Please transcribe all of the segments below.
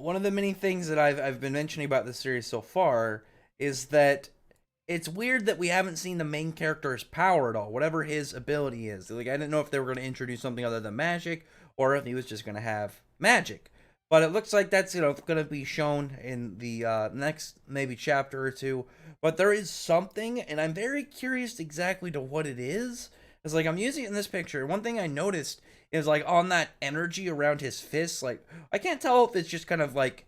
one of the many things that I've been mentioning about this series so far is that it's weird that we haven't seen the main character's power at all, whatever his ability is. Like, I didn't know if they were going to introduce something other than magic, or if he was just going to have magic. But it looks like that's going to be shown in the next maybe chapter or two. But there is something, and I'm very curious exactly to what it is. It's like I'm using it in this picture. One thing I noticed is like on that energy around his fists. Like I can't tell if it's just kind of like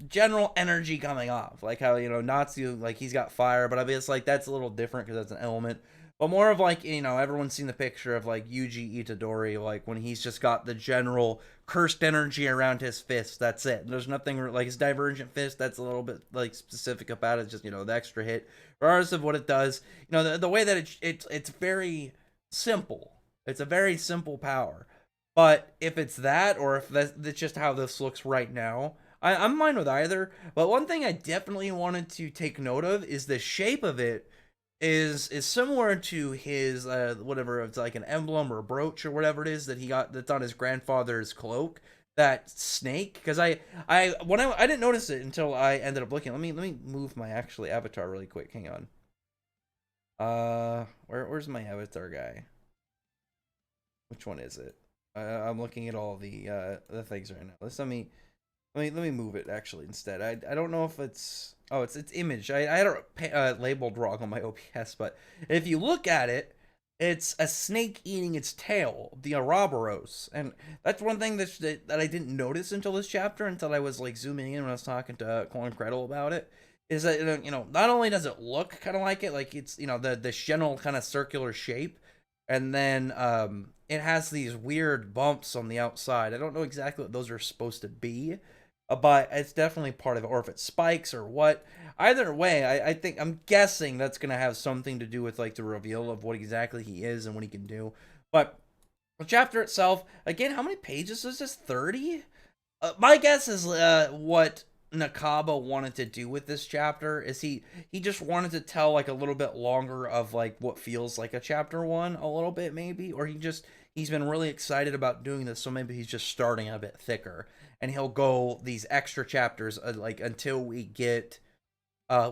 general energy coming off, like how Natsu, like he's got fire, but I mean it's like that's a little different because that's an element. But more of like everyone's seen the picture of like Yuji Itadori, like when he's just got the general cursed energy around his fist. That's it. There's nothing like his divergent fist. That's a little bit like specific about it. Just the extra hit, regardless of what it does. The way that it's very simple. It's a very simple power. But if it's that, or if that's just how this looks right now, I'm fine with either. But one thing I definitely wanted to take note of is the shape of it is similar to his whatever, it's like an emblem or a brooch or whatever it is that he got that's on his grandfather's cloak. That snake, because I didn't notice it until I ended up looking. Let me move my actually avatar really quick. Hang on. Where's my avatar guy? Which one is it? I'm looking at all the things right now. Let me move it actually instead. I don't know if it's image. I had it labeled wrong on my OBS, but if you look at it, it's a snake eating its tail, the Ouroboros, and that's one thing that I didn't notice until this chapter, until I was like zooming in when I was talking to Colin Credle about it. Is that not only does it look kind of like it, like it's the general kind of circular shape, and then it has these weird bumps on the outside. I don't know exactly what those are supposed to be, but it's definitely part of it, or if it spikes or what. Either way, I think I'm guessing that's gonna have something to do with like the reveal of what exactly he is and what he can do. But the chapter itself, again, how many pages is this? 30? My guess is what Nakaba wanted to do with this chapter is he just wanted to tell like a little bit longer of like what feels like a chapter one a little bit maybe, or he's been really excited about doing this, so maybe he's just starting a bit thicker and he'll go these extra chapters like until we get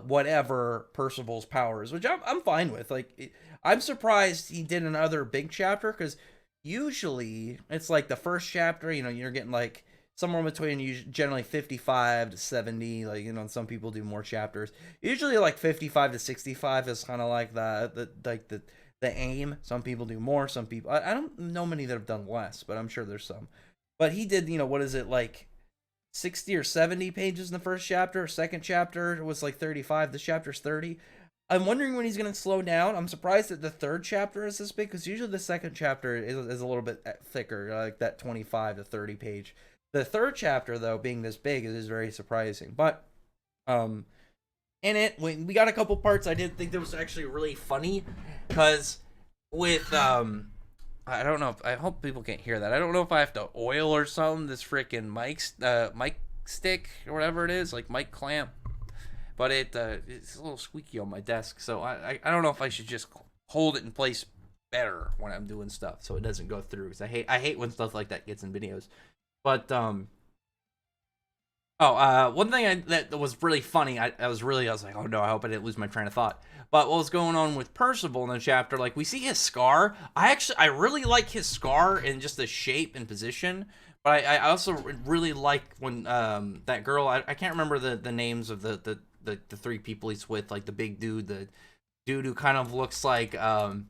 whatever Percival's powers, which I'm fine with. Like I'm surprised he did another big chapter because usually it's like the first chapter, you're getting like somewhere between generally 55 to 70. Like some people do more chapters. Usually like 55 to 65 is kind of like the aim. Some people do more. Some people I don't know many that have done less, but I'm sure there's some. But he did what is it like 60 or 70 pages in the first chapter. Second chapter was like 35. This chapter's 30. I'm wondering when he's going to slow down. I'm surprised that the third chapter is this big because usually the second chapter is a little bit thicker, like that 25 to 30 page. The third chapter, though, being this big, is very surprising. But in it, we got a couple parts I did think that was actually really funny because with I don't know. I hope people can't hear that. I don't know if I have to oil or something this freaking mic stick or whatever it is, like mic clamp. But it's a little squeaky on my desk, so I don't know if I should just hold it in place better when I'm doing stuff so it doesn't go through. Because I hate when stuff like that gets in videos. But one thing that was really funny, I was like, oh no, I hope I didn't lose my train of thought. But what was going on with Percival in the chapter, like we see his scar. I really like his scar and just the shape and position. But I also really like when that girl, I can't remember the names of the three people he's with, like the big dude, the dude who kind of looks like the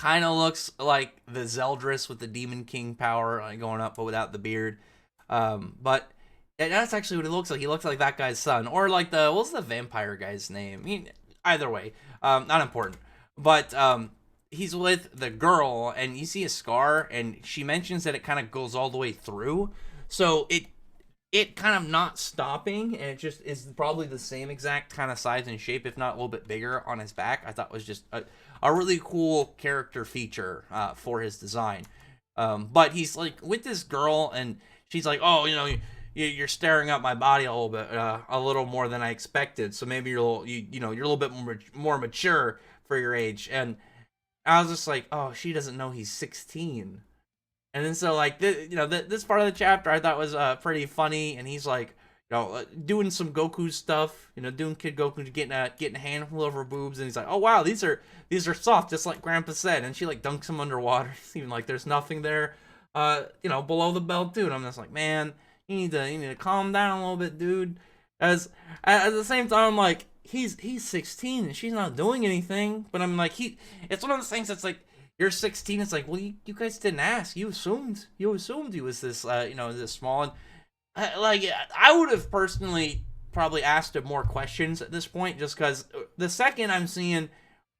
Zeldris with the Demon King power going up, but without the beard. But that's actually what it looks like. He looks like that guy's son, or like what's the vampire guy's name? I mean, either way, not important. But he's with the girl, and you see a scar, and she mentions that it kind of goes all the way through. So it kind of not stopping, and it just is probably the same exact kind of size and shape, if not a little bit bigger on his back. I thought was just a really cool character feature for his design. But he's like with this girl, and she's like, oh, you're staring at my body a little bit, a little more than I expected. So maybe you're a little bit more mature for your age. And I was just like, oh, she doesn't know he's 16. And then so like this part of the chapter I thought was pretty funny, and he's like, doing some Goku stuff, doing Kid Goku, getting a handful of her boobs, and he's like, oh wow, these are soft, just like Grandpa said, and she like dunks him underwater, even like there's nothing there, below the belt, dude. I'm just like, man, you need to calm down a little bit, dude. As at the same time, I'm like, he's 16 and she's not doing anything, but I'm like, it's one of those things that's like, you're 16. It's like, well, you guys didn't ask. You assumed he was this, this small. And I would have personally probably asked him more questions at this point, just because the second I'm seeing,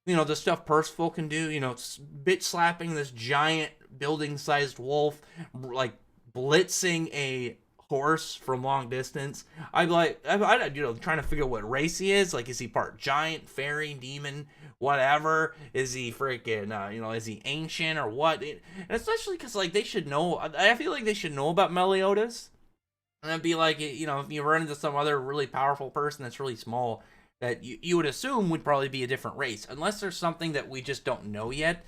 the stuff Percival can do, bitch slapping this giant building-sized wolf, like blitzing a horse from long distance. I'd like, trying to figure out what race he is. Like, is he part giant, fairy, demon, whatever? Is he freaking, is he ancient or what? And especially because, like, they should know. I feel like they should know about Meliodas. And it'd be like, if you run into some other really powerful person that's really small, that you would assume would probably be a different race. Unless there's something that we just don't know yet.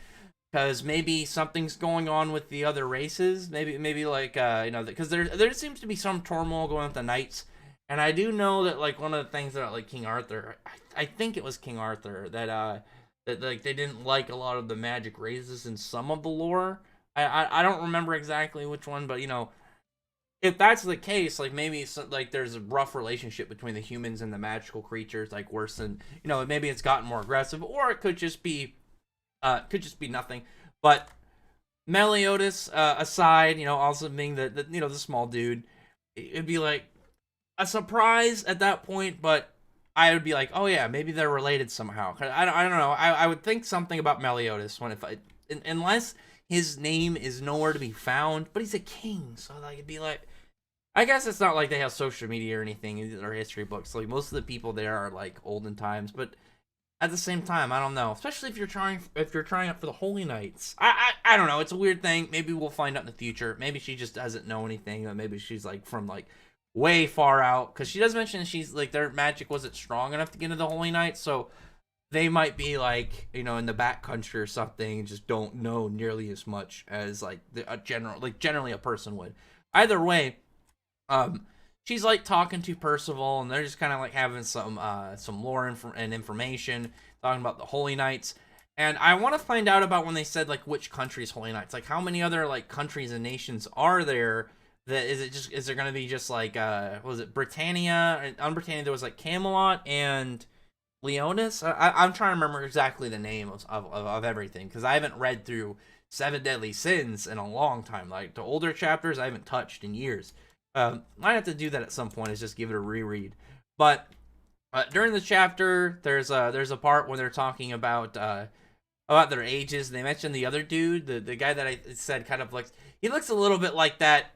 Because maybe something's going on with the other races. Maybe like, because there seems to be some turmoil going with the knights. And I do know that, like, one of the things that, like, King Arthur, I think it was King Arthur, that like, they didn't like a lot of the magic races in some of the lore. I don't remember exactly which one, but, if that's the case, like, maybe like there's a rough relationship between the humans and the magical creatures, like worse than, maybe it's gotten more aggressive, or it could just be nothing. But Meliodas aside, also being the small dude, it'd be like a surprise at that point, but I would be like, oh yeah, maybe they're related somehow. I don't know. I would think something about Meliodas unless his name is nowhere to be found, but he's a king, so like it'd be like, I guess it's not like they have social media or anything in their history books. Like, most of the people there are like olden times, but at the same time, I don't know. Especially if you're trying out for the Holy Knights. I don't know. It's a weird thing. Maybe we'll find out in the future. Maybe she just doesn't know anything, or maybe she's like from like way far out. Because she does mention she's like, their magic wasn't strong enough to get into the Holy Knights, so they might be like, in the back country or something, and just don't know nearly as much as like generally a person would. Either way, she's like talking to Percival, and they're just kind of like having some lore and information, talking about the Holy Knights. And I want to find out about when they said like which countries Holy Knights, like how many other like countries and nations are there? That is there gonna be just like what was it, Britannia? And on Britannia there was like Camelot and Leonis. I'm trying to remember exactly the name of everything, because I haven't read through Seven Deadly Sins in a long time. Like the older chapters I haven't touched in years. Might have to do that at some point, is just give it a reread. But during the chapter, there's a part when they're talking about their ages. They mentioned the other dude, the guy that I said kind of looks, he looks a little bit like that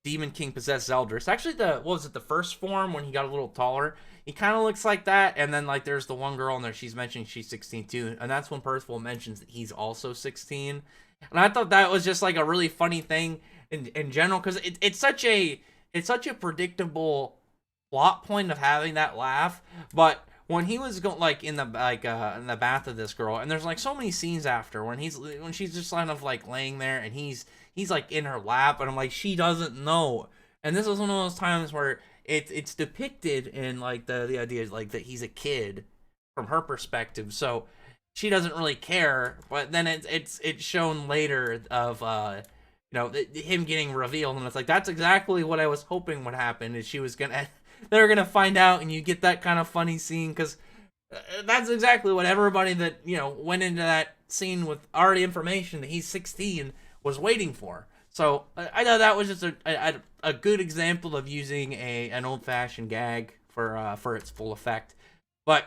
Demon King possessed Eldris. Actually, the first form when he got a little taller, he kind of looks like that. And then like there's the one girl in there, she's mentioning she's 16 too, and that's when Percival mentions that he's also 16. And I thought that was just like a really funny thing in general, because it's such a predictable plot point of having that laugh. But when he was going like in the bath of this girl, and there's like so many scenes after when she's just kind of like laying there, and he's like in her lap, and I'm like, she doesn't know. And this is one of those times where it's depicted in like the idea like that he's a kid from her perspective, so she doesn't really care. But then it's shown later of him getting revealed, and it's like, that's exactly what I was hoping would happen, is they're gonna find out, and you get that kind of funny scene, because that's exactly what everybody that went into that scene with already information that he's 16 was waiting for. So I thought that was just a good example of using an old-fashioned gag for its full effect. But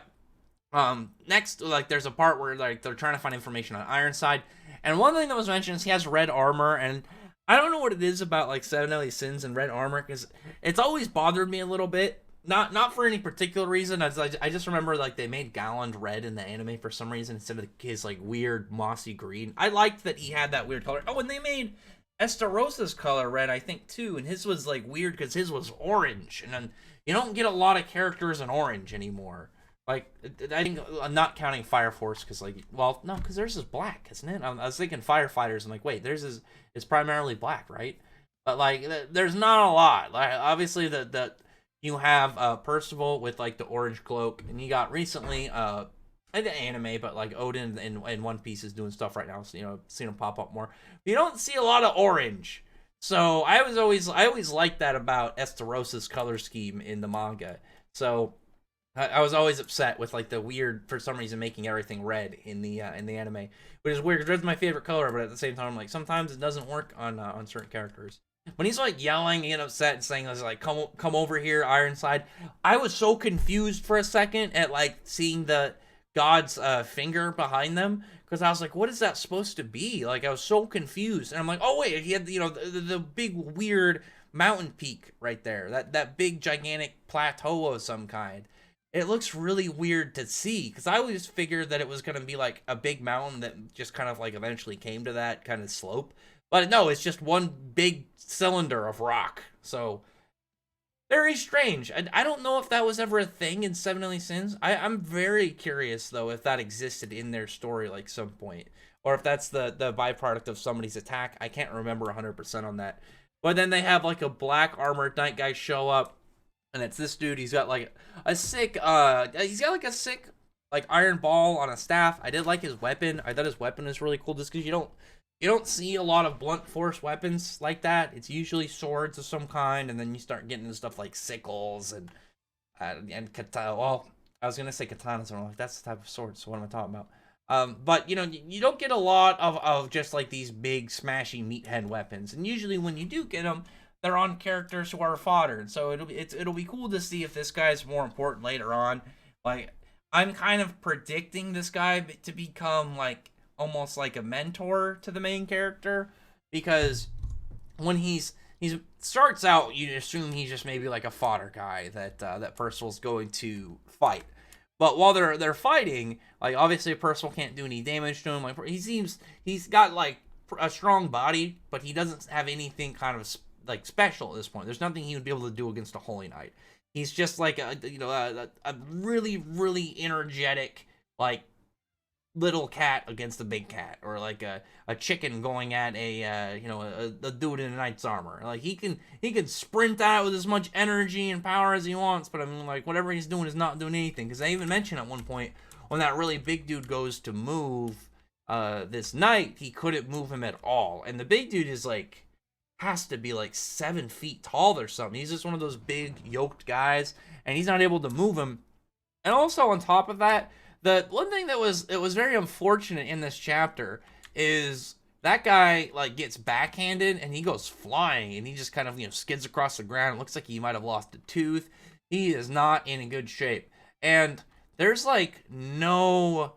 next, like, there's a part where like they're trying to find information on Ironside, and one thing that was mentioned is he has red armor. And I don't know what it is about like Seven Deadly Sins and red armor, because it's always bothered me a little bit. Not for any particular reason. I just remember like they made Galland red in the anime for some reason instead of his like weird mossy green. I liked that he had that weird color. Oh, and they made Estarosa's color red, I think, too, and his was like weird because his was orange, and then you don't get a lot of characters in orange anymore. Like, I think not counting Fire Force because, like, well, no, because theirs is black, isn't it? I was thinking firefighters. I'm like, wait, theirs is primarily black, right? But like, there's not a lot. Like, obviously, the you have Percival with like the orange cloak, and you got recently in the anime, but like Odin and One Piece is doing stuff right now. So seen him pop up more. But you don't see a lot of orange. So I always liked that about Esterosa's color scheme in the manga. So I was always upset with like the weird, for some reason, making everything red in the anime, which is weird because red's my favorite color, but at the same time, like sometimes it doesn't work on certain characters. When he's like yelling and getting upset and saying like come over here, Ironside, I was so confused for a second at like seeing the god's finger behind them because I was like, what is that supposed to be? Like I was so confused, and I'm like, oh wait, he had the big weird mountain peak right there, that big gigantic plateau of some kind. It looks really weird to see because I always figured that it was going to be like a big mountain that just kind of like eventually came to that kind of slope. But no, it's just one big cylinder of rock. So very strange. I don't know if that was ever a thing in Seven Deadly Sins. I'm very curious though if that existed in their story like some point, or if that's the byproduct of somebody's attack. I can't remember 100% on that. But then they have like a black armored knight guy show up, and it's this dude. He's got like a sick like iron ball on a staff. I did like his weapon. I thought his weapon is really cool just because you don't see a lot of blunt force weapons like that. It's usually swords of some kind, and then you start getting into stuff like sickles and katana. Well, I was gonna say katanas, and I'm like, that's the type of sword. So what am I talking about? But you don't get a lot of just like these big smashy meathead weapons, and usually when you do get them, they're on characters who are fodder. And so it'll be cool to see if this guy's more important later on. Like I'm kind of predicting this guy to become like almost like a mentor to the main character, because when he's starts out, you assume he's just maybe like a fodder guy that Percival's going to fight. But while they're fighting, like obviously Percival can't do any damage to him. Like he's got like a strong body, but he doesn't have anything kind of like special at this point. There's nothing he would be able to do against a Holy Knight. He's just like a really really energetic like little cat against a big cat, or like a chicken going at a dude in a knight's armor. Like he can sprint out with as much energy and power as he wants, but I mean like whatever he's doing is not doing anything, because I even mentioned at one point when that really big dude goes to move this knight, he couldn't move him at all, and the big dude is like has to be like 7 feet tall or something. He's just one of those big yoked guys, and he's not able to move him. And also on top of that, the one thing that was very unfortunate in this chapter is that guy like gets backhanded and he goes flying, and he just kind of skids across the ground. It looks like he might have lost a tooth. He is not in good shape, and there's like no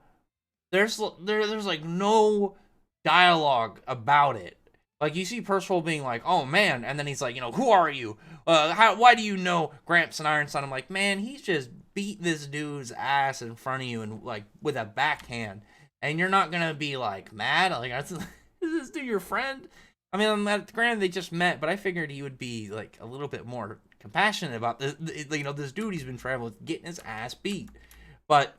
there's like no dialogue about it. Like you see Percival being like, "Oh man," and then he's like, "Who are you? Why do you know Gramps and Ironside?" I'm like, man, he's just beat this dude's ass in front of you and like with a backhand, and you're not gonna be like mad? Like, is this dude your friend? I mean, granted they just met, but I figured he would be like a little bit more compassionate about this dude he's been traveling with getting his ass beat. But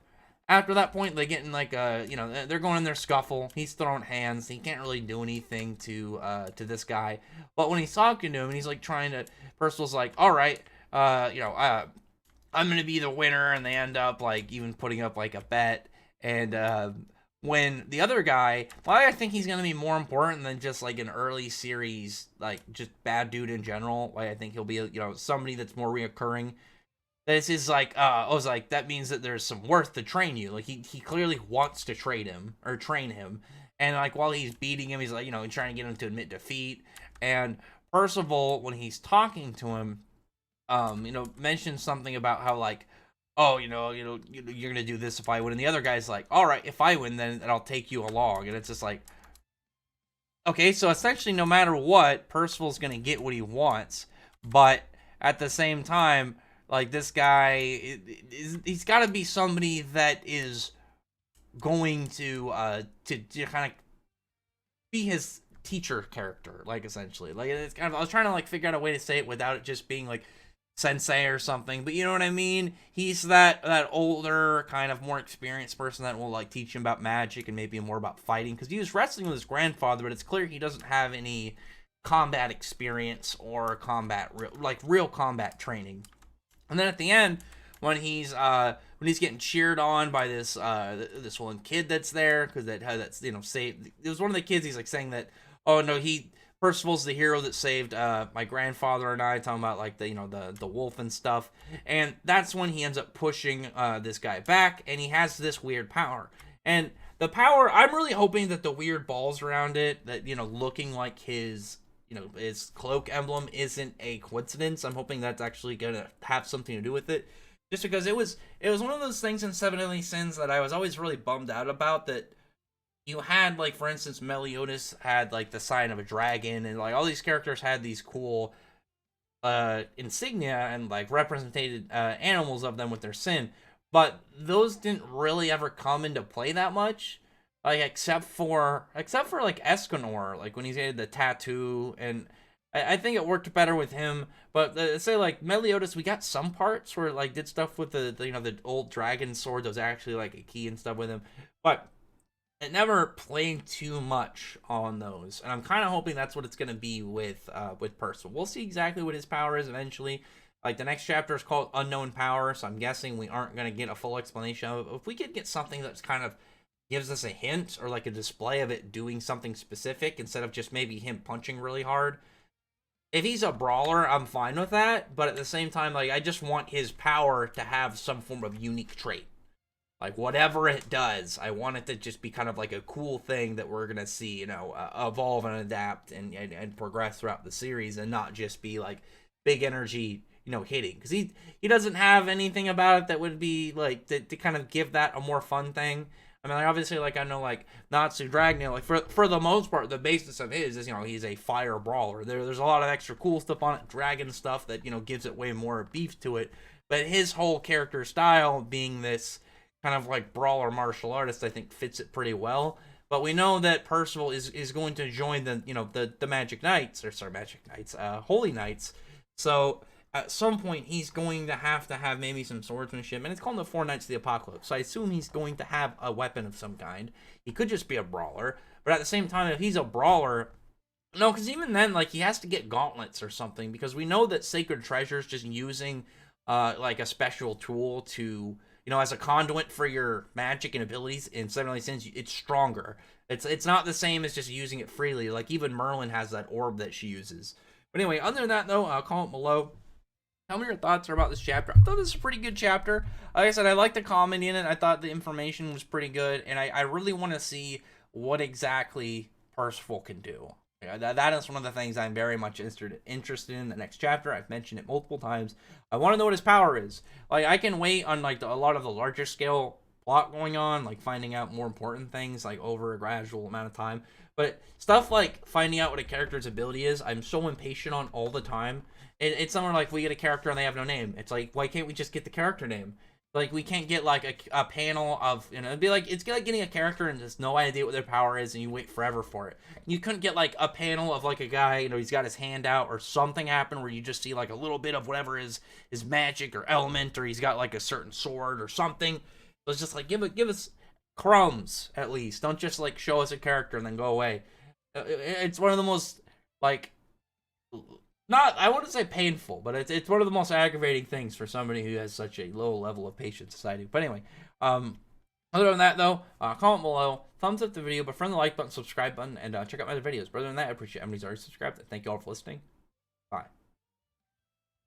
after that point, they get in like they're going in their scuffle. He's throwing hands. He can't really do anything to this guy. But when he's talking to him and he's like trying to, Percival's like, all right, I'm gonna be the winner, and they end up like even putting up like a bet. And when the other guy, well, I think he's gonna be more important than just like an early series like just bad dude in general. Like I think he'll be somebody that's more reoccurring. This is like, I was like, that means that there's some worth to train you. Like he clearly wants to train him. And like while he's beating him, he's like, trying to get him to admit defeat. And Percival, when he's talking to him, mentions something about how like, oh, you're gonna do this if I win. And the other guy's like, all right, if I win, then I'll take you along. And it's just like, okay, so essentially, no matter what, Percival's gonna get what he wants, but at the same time, like this guy, he's got to be somebody that is going to kind of be his teacher character, like essentially. Like it's kind of, I was trying to like figure out a way to say it without it just being like sensei or something, but you know what I mean? He's that older, kind of more experienced person that will like teach him about magic and maybe more about fighting, because he was wrestling with his grandfather, but it's clear he doesn't have any combat experience or real combat training. And then at the end, when he's getting cheered on by this one kid that's there, because that's saved. It was one of the kids. He's like saying that, oh no, Percival's the hero that saved my grandfather and I, talking about like the wolf and stuff. And that's when he ends up pushing this guy back, and he has this weird power. And the power, I'm really hoping that the weird balls around it, that looking like his cloak emblem, isn't a coincidence. I'm hoping that's actually gonna have something to do with it. Just because it was one of those things in Seven Deadly Sins that I was always really bummed out about, that you had, like, for instance, Meliodas had, like, the sign of a dragon, and, like, all these characters had these cool insignia and, like, represented animals of them with their sin, but those didn't really ever come into play that much, like, except for like, Escanor, like, when he had the tattoo, and I think it worked better with him, but say, like, Meliodas, we got some parts where, like, did stuff with the old dragon sword that was actually, like, a key and stuff with him, but it never played too much on those, and I'm kind of hoping that's what it's going to be with Percival. We'll see exactly what his power is eventually. Like, the next chapter is called Unknown Power, so I'm guessing we aren't going to get a full explanation of it. If we could get something that's kind of gives us a hint, or like a display of it doing something specific, instead of just maybe him punching really hard. If he's a brawler, I'm fine with that, but at the same time, like, I just want his power to have some form of unique trait. Like, whatever it does, I want it to just be kind of like a cool thing that we're going to see, evolve and adapt and progress throughout the series, and not just be, like, big energy, hitting. Because he doesn't have anything about it that would be, like, to kind of give that a more fun thing. I mean, like, obviously, like, I know, like, Natsu Dragon, like, for the most part, the basis of his is, he's a fire brawler. There's a lot of extra cool stuff on it, dragon stuff that, gives it way more beef to it. But his whole character style being this kind of like brawler martial artist, I think fits it pretty well. But we know that Percival is going to join the Magic Knights, Holy Knights. So at some point he's going to have maybe some swordsmanship, and it's called the Four Knights of the Apocalypse. So I assume he's going to have a weapon of some kind. He could just be a brawler, but at the same time, if he's a brawler, no, because even then, like, he has to get gauntlets or something, because we know that Sacred Treasure is just using like a special tool to, as a conduit for your magic and abilities. In Seven Deadly Sins, it's stronger. It's not the same as just using it freely. Like, even Merlin has that orb that she uses. But anyway, other than that, though, comment below. Tell me your thoughts about this chapter. I thought this was a pretty good chapter. Like I said, I liked the comedy in it. I thought the information was pretty good. And I really want to see what exactly Percival can do. That is one of the things I'm very much interested in the next chapter. I've mentioned it multiple times. I want to know what his power is. Like, I can wait on, like, a lot of the larger scale plot going on, like finding out more important things, like, over a gradual amount of time. But stuff like finding out what a character's ability is, I'm so impatient on all the time. It's somewhere like we get a character and they have no name. It's like, why can't we just get the character name? Like, we can't get, like, a panel of, it'd be like, it's like getting a character and just no idea what their power is, and you wait forever for it. You couldn't get, like, a panel of, like, a guy, he's got his hand out, or something happen where you just see, like, a little bit of whatever is magic or element, or he's got, like, a certain sword or something. It's just like, give us crumbs, at least. Don't just, like, show us a character and then go away. It's one of the most, like, I wouldn't say painful, but it's one of the most aggravating things for somebody who has such a low level of patience society. But anyway, other than that, though, comment below, thumbs up the video, but friend the like button, subscribe button, and check out my other videos. But other than that, I appreciate everybody's already subscribed. Thank you all for listening. Bye.